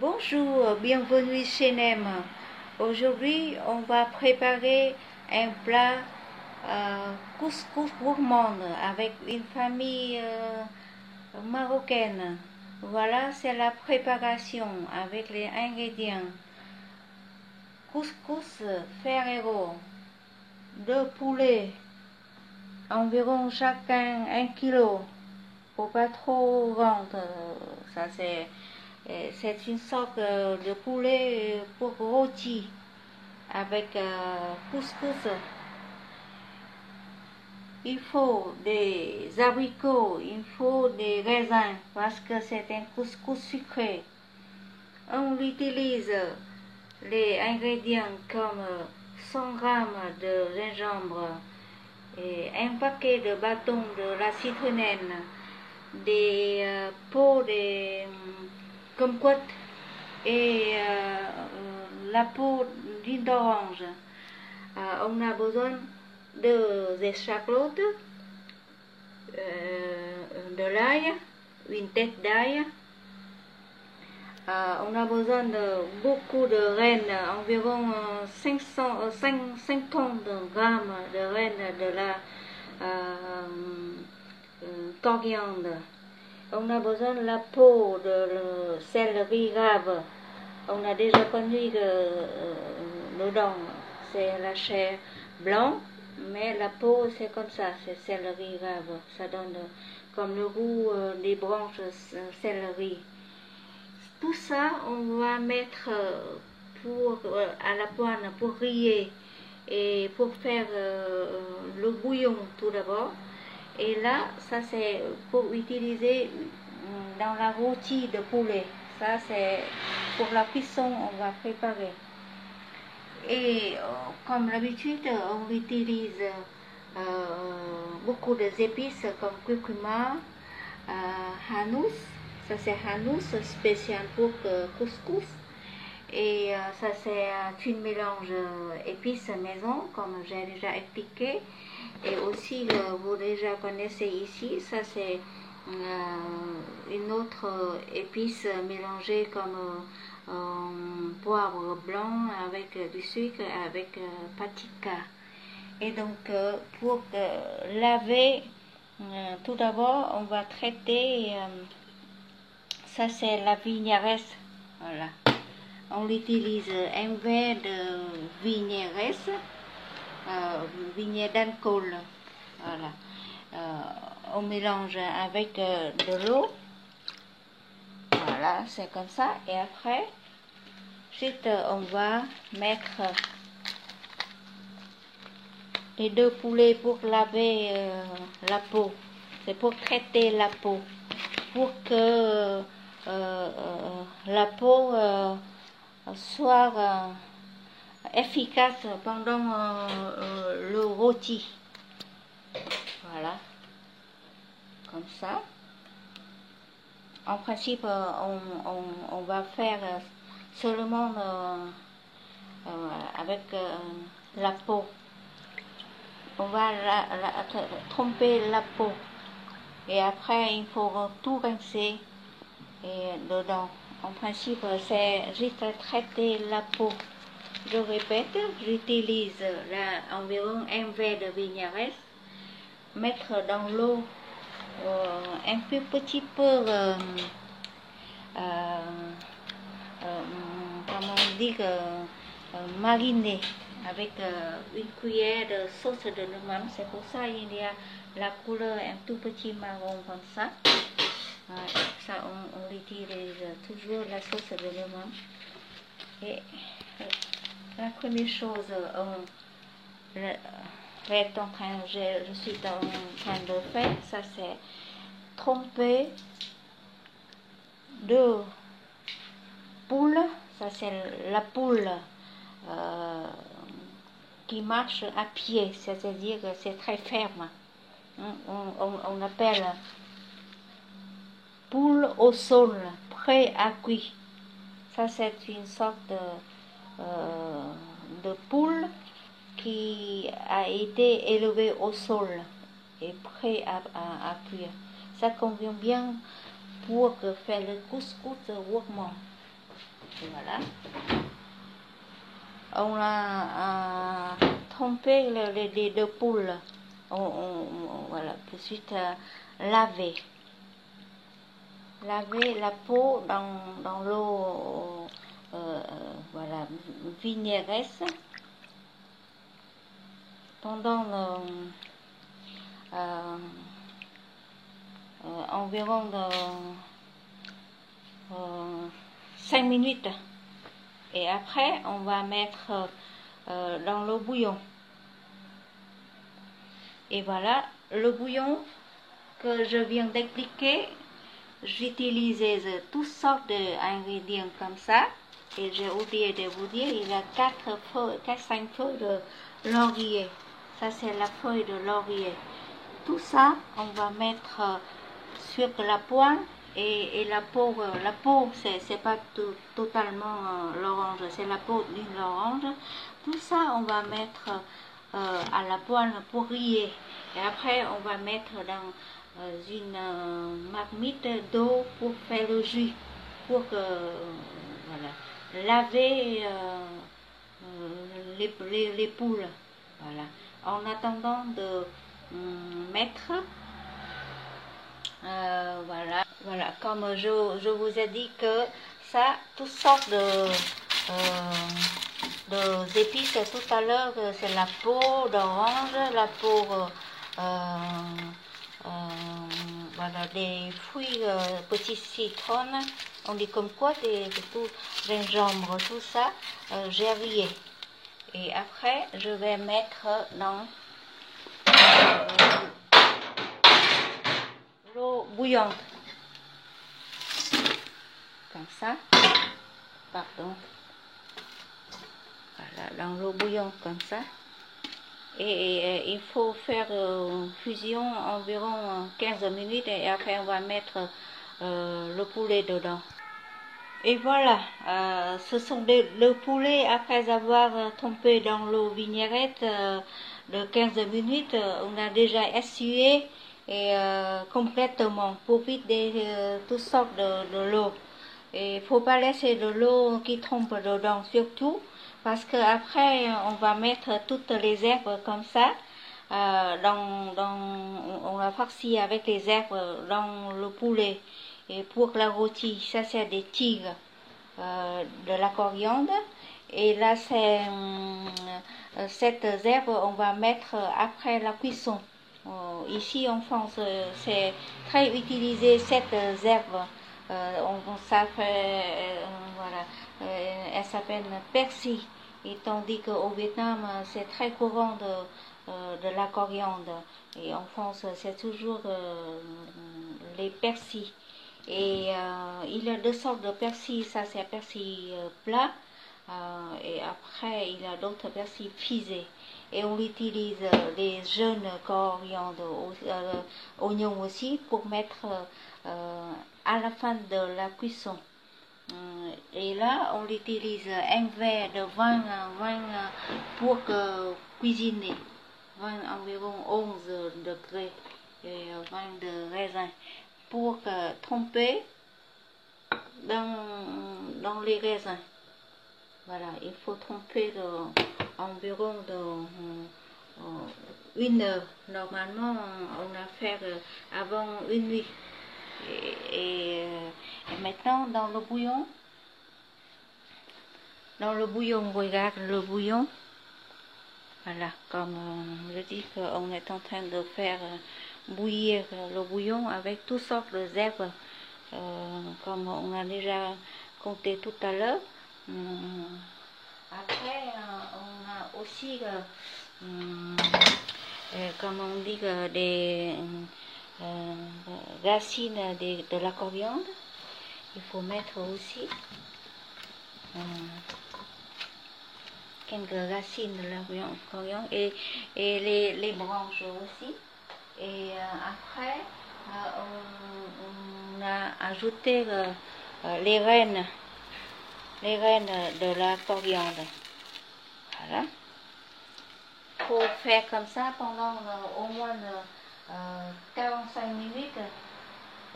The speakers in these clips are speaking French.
Bonjour, bienvenue chez Nem. Aujourd'hui, on va préparer un plat couscous gourmand avec une famille marocaine. Voilà, c'est la préparation avec les ingrédients. Couscous Ferrero, 2 poulets, environ chacun 1 kilo. Faut pas trop vendre, ça c'est une sorte de poulet pour rôti avec couscous. Il faut des abricots, il faut des raisins parce que c'est un couscous sucré. On utilise les ingrédients comme 100 g de gingembre, et un paquet de bâtons de la citronnelle, des peaux de kumquat et la peau d'une orange. On a besoin de échalotes, de l'ail, une tête d'ail. On a besoin de beaucoup de rennes, environ 50 grammes de rennes de la coriandre. On a besoin de la peau de céleri rave. On a déjà connu dedans, c'est la chair blanche, mais la peau c'est comme ça, c'est céleri rave. Ça donne comme le goût des branches céleri. Tout ça, on va mettre à la poêle pour griller et pour faire le bouillon tout d'abord. Et là, ça c'est pour utiliser dans la rôtie de poulet. Ça c'est pour la cuisson, on va préparer. Et comme d'habitude, on utilise beaucoup d'épices comme curcuma, hanous. Ça c'est hanous spécial pour couscous. Et ça c'est une mélange épices maison, comme j'ai déjà expliqué. Et aussi, vous déjà connaissez ici, ça c'est une autre épice mélangée comme poivre blanc avec du sucre, avec paprika. Et donc, pour laver, tout d'abord, on va traiter, ça c'est la vinaigrette, voilà. On utilise un verre de vinaigrette, vinaigre d'alcool, voilà. On mélange avec de l'eau, voilà, c'est comme ça. Et après, ensuite on va mettre les 2 poulets pour laver la peau. C'est pour traiter la peau, pour que la peau soit efficace pendant le rôti. Voilà, comme ça. En principe, on va faire seulement avec la peau. On va tromper la peau. Et après, il faut tout rincer dedans. En principe, c'est juste traiter la peau. Je répète, j'utilise environ un verre de vinaigrette, mettre dans l'eau un petit peu, comment on dit, mariner avec une cuillère de sauce de lemon. C'est pour ça qu'il y a la couleur un tout petit marron comme ça. Ça, on utilise toujours la sauce de lemon. Et la première chose, je suis en train de faire, ça c'est tromper 2 poules. Ça c'est la poule qui marche à pied, c'est-à-dire que c'est très ferme. On appelle poule au sol, prêt à cuire. Ça c'est une sorte de poule qui a été élevée au sol et prêt à cuire. Ça convient bien pour faire le couscous gourmand. Et voilà. On a trempé les deux poules. Voilà, ensuite laver la peau dans l'eau voilà, vinaigrette pendant environ 5 minutes. Et après, on va mettre dans le bouillon. Et voilà, le bouillon que je viens d'expliquer, j'utilise toutes sortes d'ingrédients comme ça. Et j'ai oublié de vous dire, il y a 4-5 feuilles de laurier. Ça, c'est la feuille de laurier. Tout ça, on va mettre sur la poêle. Et la peau c'est pas totalement l'orange, c'est la peau d'une orange. Tout ça, on va mettre à la poêle pour griller. Et après, on va mettre dans une marmite d'eau pour faire le jus, pour que, voilà, laver les poules. Voilà. En attendant de mettre voilà, comme je vous ai dit que ça, toutes sortes d'épices tout à l'heure, c'est la peau d'orange, la peau, voilà, des fruits, petits citrons, on dit comme quoi, tout, gingembre, tout ça, j'ai rayé. Et après, je vais mettre dans l'eau bouillante, comme ça, pardon, voilà, dans l'eau bouillante comme ça, et il faut faire fusion environ 15 minutes, et après on va mettre le poulet dedans. Et voilà, ce sont le poulet après avoir trempé dans l'eau vinaigrette de 15 minutes, on a déjà essuyé et complètement pour vider toutes sortes de l'eau. Et il ne faut pas laisser de l'eau qui trempe dedans, surtout parce qu'après on va mettre toutes les herbes comme ça, on va farcir avec les herbes dans le poulet. Et pour la rôtie, ça c'est des tigres, de la coriandre. Et là c'est cette herbe on va mettre après la cuisson. Ici en France c'est très utilisé cette herbe. Ça fait, voilà, elle s'appelle persil. Et tandis qu'au Vietnam c'est très courant de la coriandre. Et en France c'est toujours les persils. Et il y a deux sortes de persil, ça c'est persil plat, et après il y a d'autres persils pisés. Et on utilise les jeunes coriandres, oignons aussi, pour mettre à la fin de la cuisson. Et là on utilise un verre de vin pour cuisiner, environ 11 degrés, et vin de raisin, pour tremper dans les raisins. Voilà, il faut tremper environ une heure. Normalement, on a fait avant une nuit. Et maintenant, dans le bouillon, regarde le bouillon. Voilà, comme je dis qu'on est en train de faire bouillir le bouillon avec toutes sortes d'herbes, comme on a déjà compté tout à l'heure. Après, on a aussi, comme on dit, des racines de la coriandre. Il faut mettre aussi quelques racines de la coriandre et les branches aussi. Et après, on a ajouté les rênes de la coriandre. Voilà. Il faut faire comme ça pendant au moins 45 minutes.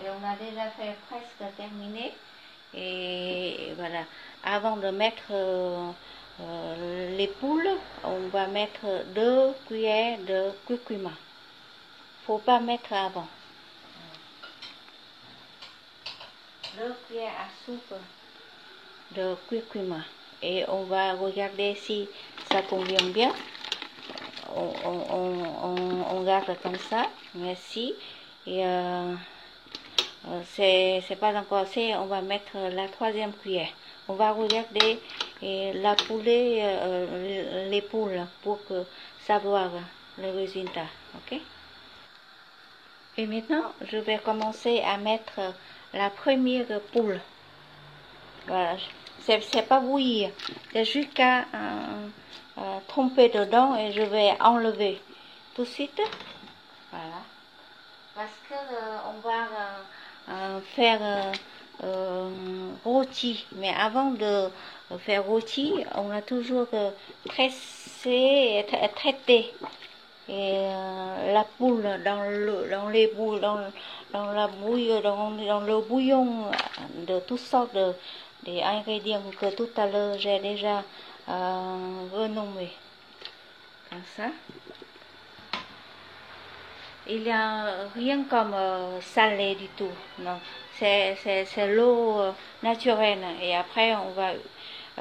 Et on a déjà fait presque terminé. Et voilà, Voilà. Avant de mettre les poules, on va mettre 2 cuillères de curcuma. Faut pas mettre avant. 2 cuillères à soupe de curcuma. Et on va regarder si ça convient bien. On garde comme ça. Merci. Et c'est pas encore assez. On va mettre la 3e cuillère. On va regarder la poulet, les poules pour savoir le résultat. Ok? Et maintenant, je vais commencer à mettre la première poule. Voilà. C'est pas bouillir. C'est juste qu'à tromper dedans et je vais enlever tout de suite. Voilà. Parce que on va faire rôti. Mais avant de faire rôti, on a toujours traité la poule dans les bouilles, dans la bouille, dans le bouillon de toutes sortes des ingrédients que tout à l'heure j'ai déjà renommés. Comme ça. Il n'y a rien comme salé du tout, non. C'est l'eau naturelle. Et après, on va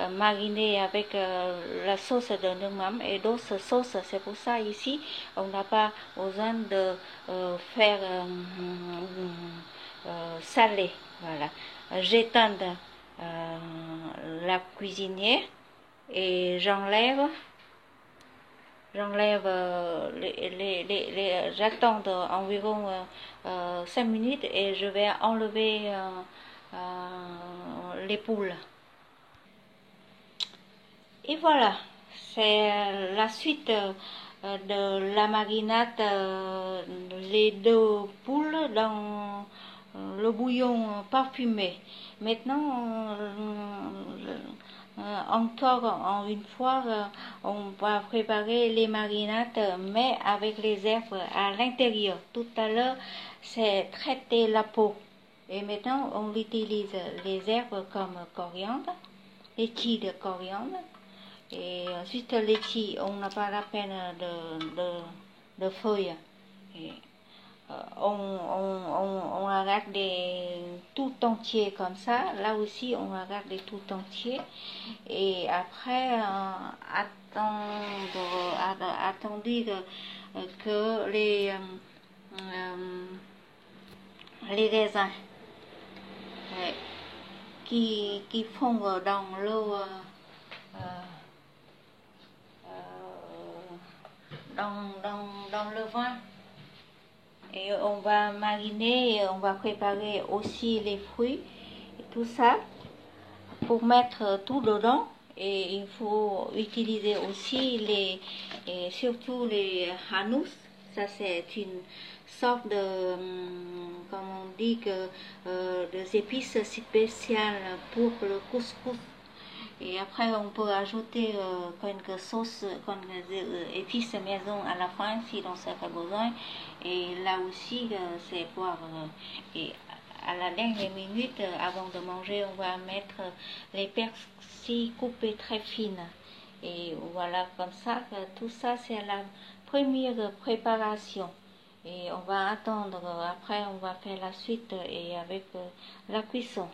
mariner avec la sauce de Nungmam et d'autres sauces. C'est pour ça ici, on n'a pas besoin de faire salé. Voilà. J'éteins la cuisinière et j'enlève j'attends environ 5 minutes et je vais enlever les poules. Et voilà, c'est la suite de la marinade, les 2 poules dans le bouillon parfumé. Maintenant, encore une fois, on va préparer les marinades, mais avec les herbes à l'intérieur. Tout à l'heure, c'est traiter la peau. Et maintenant, on utilise les herbes comme coriandre, les tiges de coriandre. Et ensuite, les tiges, on n'a pas la peine de feuilles. Et, on la garde tout entier comme ça. Là aussi, on la garde tout entier. Et après, attendre que les raisins qui fondent dans l'eau, dans le vin. Et on va mariner, et on va préparer aussi les fruits et tout ça pour mettre tout dedans. Et il faut utiliser aussi surtout les hanous. Ça c'est une sorte de, comme on dit, des épices spéciales pour le couscous. Et après, on peut ajouter quelques sauces, quelques épices maison à la fin si l'on sait pas besoin. Et là aussi, c'est pour. Et à la dernière minute, avant de manger, on va mettre les persil coupés très fines. Et voilà, comme ça, tout ça, c'est la première préparation. Et on va attendre, après, on va faire la suite et avec la cuisson.